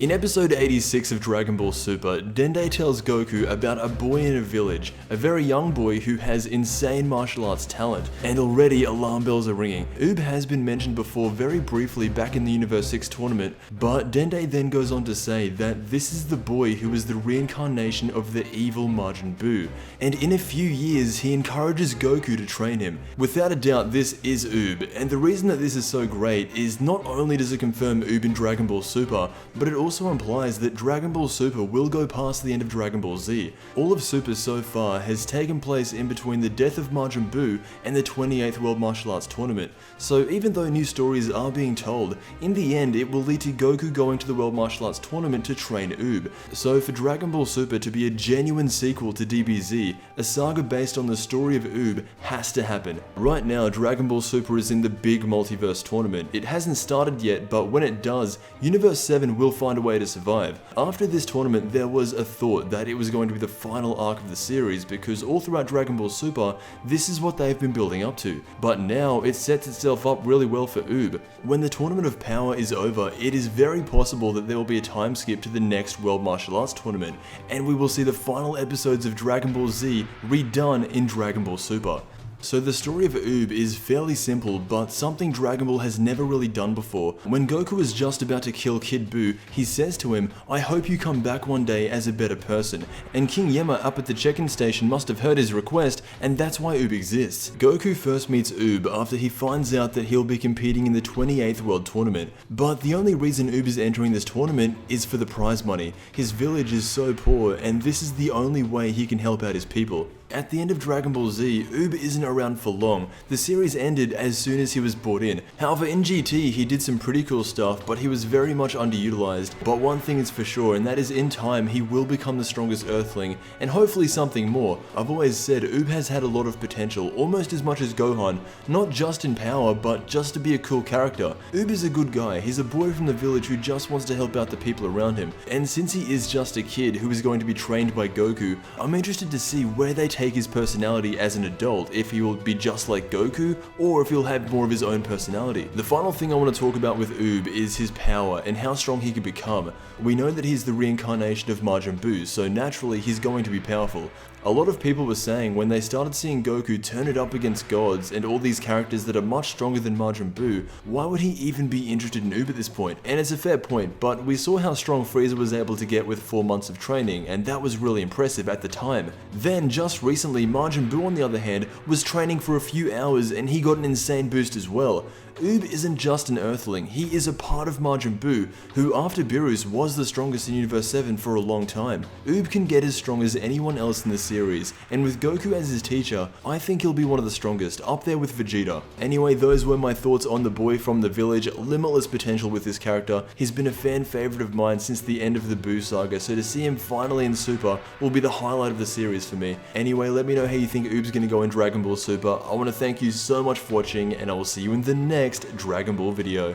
In episode 86 of Dragon Ball Super, Dende tells Goku about a boy in a village, a very young boy who has insane martial arts talent, and already alarm bells are ringing. Uub has been mentioned before very briefly back in the Universe 6 tournament, but Dende then goes on to say that this is the boy who is the reincarnation of the evil Majin Buu, and in a few years he encourages Goku to train him. Without a doubt, this is Uub, and the reason that this is so great is not only does it confirm Uub in Dragon Ball Super, but it also implies that Dragon Ball Super will go past the end of Dragon Ball Z. All of Super so far has taken place in between the death of Majin Buu and the 28th World Martial Arts Tournament, so even though new stories are being told, in the end it will lead to Goku going to the World Martial Arts Tournament to train Uub. So for Dragon Ball Super to be a genuine sequel to DBZ, a saga based on the story of Uub has to happen. Right now, Dragon Ball Super is in the big multiverse tournament. It hasn't started yet, but when it does, Universe 7 will find a way to survive. After this tournament, there was a thought that it was going to be the final arc of the series because all throughout Dragon Ball Super, this is what they've been building up to. But now, it sets itself up really well for Uub. When the Tournament of Power is over, it is very possible that there will be a time skip to the next World Martial Arts Tournament, and we will see the final episodes of Dragon Ball Z redone in Dragon Ball Super. So the story of Uub is fairly simple, but something Dragon Ball has never really done before. When Goku is just about to kill Kid Buu, he says to him, "I hope you come back one day as a better person." And King Yemma up at the check-in station must have heard his request, and that's why Uub exists. Goku first meets Uub after he finds out that he'll be competing in the 28th World Tournament. But the only reason Uub is entering this tournament is for the prize money. His village is so poor, and this is the only way he can help out his people. At the end of Dragon Ball Z, Uub isn't around for long. The series ended as soon as he was brought in. However, in GT, he did some pretty cool stuff, but he was very much underutilized. But one thing is for sure, and that is in time, he will become the strongest Earthling, and hopefully something more. I've always said Uub has had a lot of potential, almost as much as Gohan, not just in power, but just to be a cool character. Uub is a good guy. He's a boy from the village who just wants to help out the people around him. And since he is just a kid who is going to be trained by Goku, I'm interested to see where they take his personality as an adult, if he will be just like Goku, or if he'll have more of his own personality. The final thing I want to talk about with Uub is his power and how strong he can become. We know that he's the reincarnation of Majin Buu, so naturally he's going to be powerful. A lot of people were saying when they started seeing Goku turn it up against gods and all these characters that are much stronger than Majin Buu, why would he even be interested in Uub at this point? And it's a fair point, but we saw how strong Frieza was able to get with 4 months of training, and that was really impressive at the time. Then, just recently, Majin Buu on the other hand, was training for a few hours and he got an insane boost as well. Uub isn't just an Earthling, he is a part of Majin Buu, who after Beerus was the strongest in Universe 7 for a long time. Uub can get as strong as anyone else in the series, and with Goku as his teacher, I think he'll be one of the strongest, up there with Vegeta. Anyway, those were my thoughts on the boy from the village. Limitless potential with this character. He's been a fan favorite of mine since the end of the Buu saga, so to see him finally in Super will be the highlight of the series for me. Anyway, let me know how you think Uub's gonna go in Dragon Ball Super. I want to thank you so much for watching, and I will see you in the next Dragon Ball video.